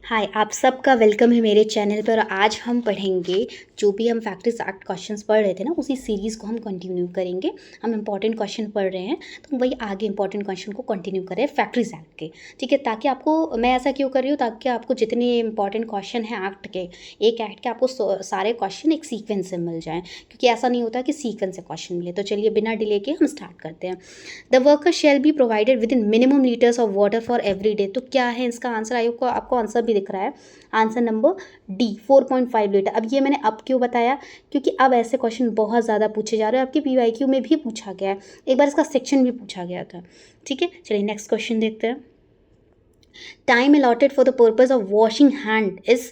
हाय, आप सबका वेलकम है मेरे चैनल पर। आज हम पढ़ेंगे जो भी हम फैक्ट्रीज एक्ट क्वेश्चंस पढ़ रहे थे ना, उसी सीरीज़ को हम कंटिन्यू करेंगे। हम इंपॉर्टेंट क्वेश्चन पढ़ रहे हैं तो वही आगे इंपॉर्टेंट क्वेश्चन को कंटिन्यू करें फैक्ट्रीज एक्ट के, ठीक है। ताकि आपको, मैं ऐसा क्यों कर रही हूँ, ताकि आपको जितने इंपॉर्टेंट क्वेश्चन हैं एक्ट के, एक एक्ट के, आपको सारे क्वेश्चन एक सीक्वेंस से मिल जाएँ, क्योंकि ऐसा नहीं होता कि सीक्वेंस से क्वेश्चन मिले। तो चलिए बिना डिले के हम स्टार्ट करते हैं। The worker shall be provided with in minimum litres of water for every day. तो क्या है इसका आंसर? आपको आंसर भी दिख रहा है, आंसर नंबर डी 4.5 लीटर। अब ये मैंने अब क्यों बताया, क्योंकि अब ऐसे क्वेश्चन बहुत ज़्यादा पूछे जा रहे हैं। आपके पीवाईक्यू में भी पूछा गया है, एक बार इसका सेक्शन भी पूछा गया था, ठीक है। चलिए नेक्स्ट क्वेश्चन देखते हैं। Time allotted for the purpose of washing hand is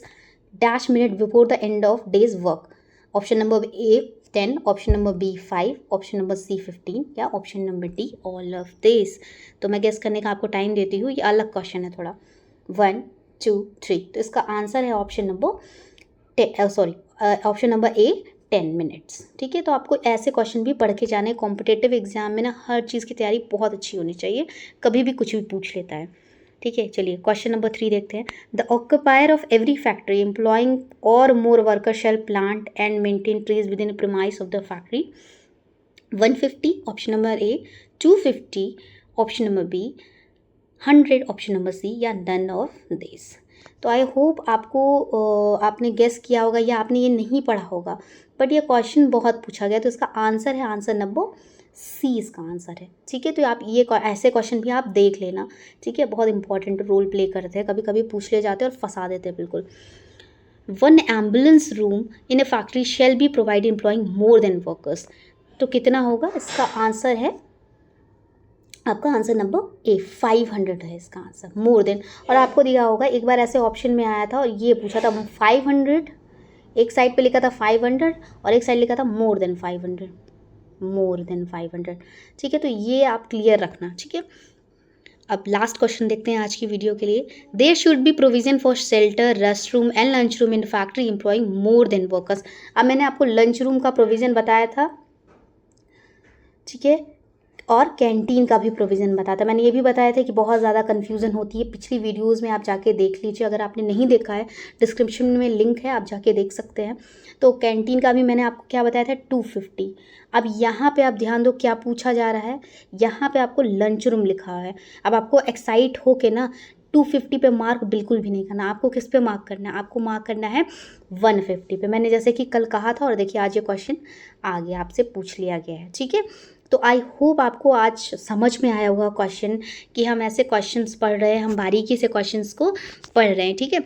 dash minute before the end of days work. Option number A 10, option number B 5, option number C 15 या option number D all of this. तो मैं guess करने का आपको time देती हूँ, ये अलग क्वेश्चन है थोड़ा। 1 2 3। तो इसका आंसर है ऑप्शन नंबर ए 10 मिनट्स, ठीक है। तो आपको ऐसे क्वेश्चन भी पढ़ के जाने। कॉम्पिटेटिव एग्जाम में ना हर चीज़ की तैयारी बहुत अच्छी होनी चाहिए, कभी भी कुछ भी पूछ लेता है, ठीक है। चलिए क्वेश्चन नंबर 3 देखते हैं। The occupier of every factory employing or more worker shall plant and maintain trees within premise of the factory. 150 option number A, 250 option number B, 100 option number C या none of this. तो I hope आपने guess किया होगा या आपने ये नहीं पढ़ा होगा, बट ये क्वेश्चन बहुत पूछा गया। तो इसका आंसर है आंसर नंबर सी, इसका आंसर है, ठीक है। तो आप ये ऐसे क्वेश्चन भी आप देख लेना, ठीक है। बहुत इंपॉर्टेंट रोल प्ले करते हैं, कभी कभी पूछ ले जाते हैं और फंसा देते हैं बिल्कुल। 1 ambulance room in a factory shall be provide employing more than workers. तो कितना होगा? इसका आंसर है आपका आंसर नंबर ए 500 है इसका आंसर, मोर देन। और आपको दिया होगा एक बार ऐसे ऑप्शन में आया था और ये पूछा था 500, एक साइड पे लिखा था 500 और एक साइड लिखा था मोर देन 500, मोर देन 500, ठीक है। तो ये आप क्लियर रखना, ठीक है। अब लास्ट क्वेश्चन देखते हैं आज की वीडियो के लिए। There should be provision for shelter, rest room and lunch room in factory employing more than workers. अब मैंने आपको लंच रूम का प्रोविज़न बताया था, ठीक है, और कैंटीन का भी प्रोविज़न बताया था। मैंने ये भी बताया था कि बहुत ज़्यादा कन्फ्यूज़न होती है। पिछली वीडियोस में आप जाके देख लीजिए, अगर आपने नहीं देखा है डिस्क्रिप्शन में लिंक है, आप जाके देख सकते हैं। तो कैंटीन का भी मैंने आपको क्या बताया था, 250। अब यहाँ पे आप ध्यान दो क्या पूछा जा रहा है, यहाँ पे आपको लंच रूम लिखा है। अब आपको एक्साइट हो के ना 250 पे मार्क बिल्कुल भी नहीं करना। आपको किस पे मार्क करना है? आपको मार्क करना है 150 पे। मैंने जैसे कि कल कहा था और देखिए आज ये क्वेश्चन आ गया, आपसे पूछ लिया गया है, ठीक है। तो आई होप आपको आज समझ में आया होगा क्वेश्चन, कि हम ऐसे क्वेश्चंस पढ़ रहे हैं, हम बारीकी से क्वेश्चंस को पढ़ रहे हैं, ठीक है,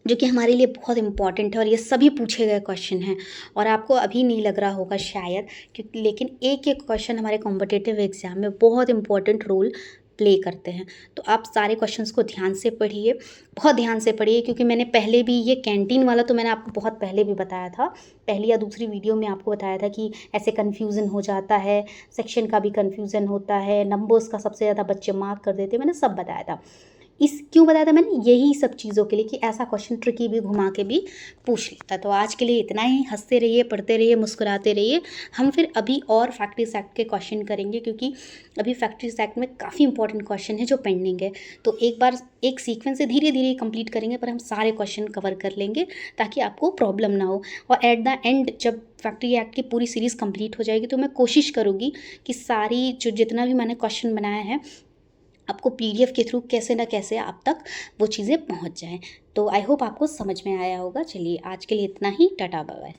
जो कि हमारे लिए बहुत इंपॉर्टेंट है और ये सभी पूछे गए क्वेश्चन हैं। और आपको अभी नहीं लग रहा होगा शायद, क्योंकि लेकिन एक एक क्वेश्चन हमारे कॉम्पिटिटिव एग्जाम में बहुत इंपॉर्टेंट रोल प्ले करते हैं। तो आप सारे क्वेश्चंस को ध्यान से पढ़िए, बहुत ध्यान से पढ़िए, क्योंकि मैंने पहले भी ये कैंटीन वाला तो मैंने आपको बहुत पहले भी बताया था, पहली या दूसरी वीडियो में आपको बताया था कि ऐसे कन्फ्यूज़न हो जाता है, सेक्शन का भी कन्फ्यूज़न होता है, नंबर्स का सबसे ज़्यादा बच्चे मार्क कर देते हैं, मैंने सब बताया था। क्यों बताया था मैंने? यही सब चीज़ों के लिए कि ऐसा क्वेश्चन ट्रिकी भी घुमा के भी पूछ लेता। तो आज के लिए इतना ही। हंसते रहिए, पढ़ते रहिए, मुस्कुराते रहिए। हम फिर अभी और फैक्ट्रीज एक्ट के क्वेश्चन करेंगे, क्योंकि अभी फैक्ट्रीज एक्ट में काफ़ी इंपॉर्टेंट क्वेश्चन है जो पेंडिंग है। तो एक बार एक सीक्वेंस से धीरे धीरे कंप्लीट करेंगे, पर हम सारे क्वेश्चन कवर कर लेंगे ताकि आपको प्रॉब्लम ना हो। और एट द एंड जब फैक्ट्री एक्ट की पूरी सीरीज़ कंप्लीट हो जाएगी तो मैं कोशिश करूँगी कि सारी जितना भी मैंने क्वेश्चन बनाया है आपको पीडीएफ के थ्रू कैसे ना कैसे आप तक वो चीज़ें पहुंच जाएं। तो आई होप आपको समझ में आया होगा। चलिए आज के लिए इतना ही। Tata bye bye.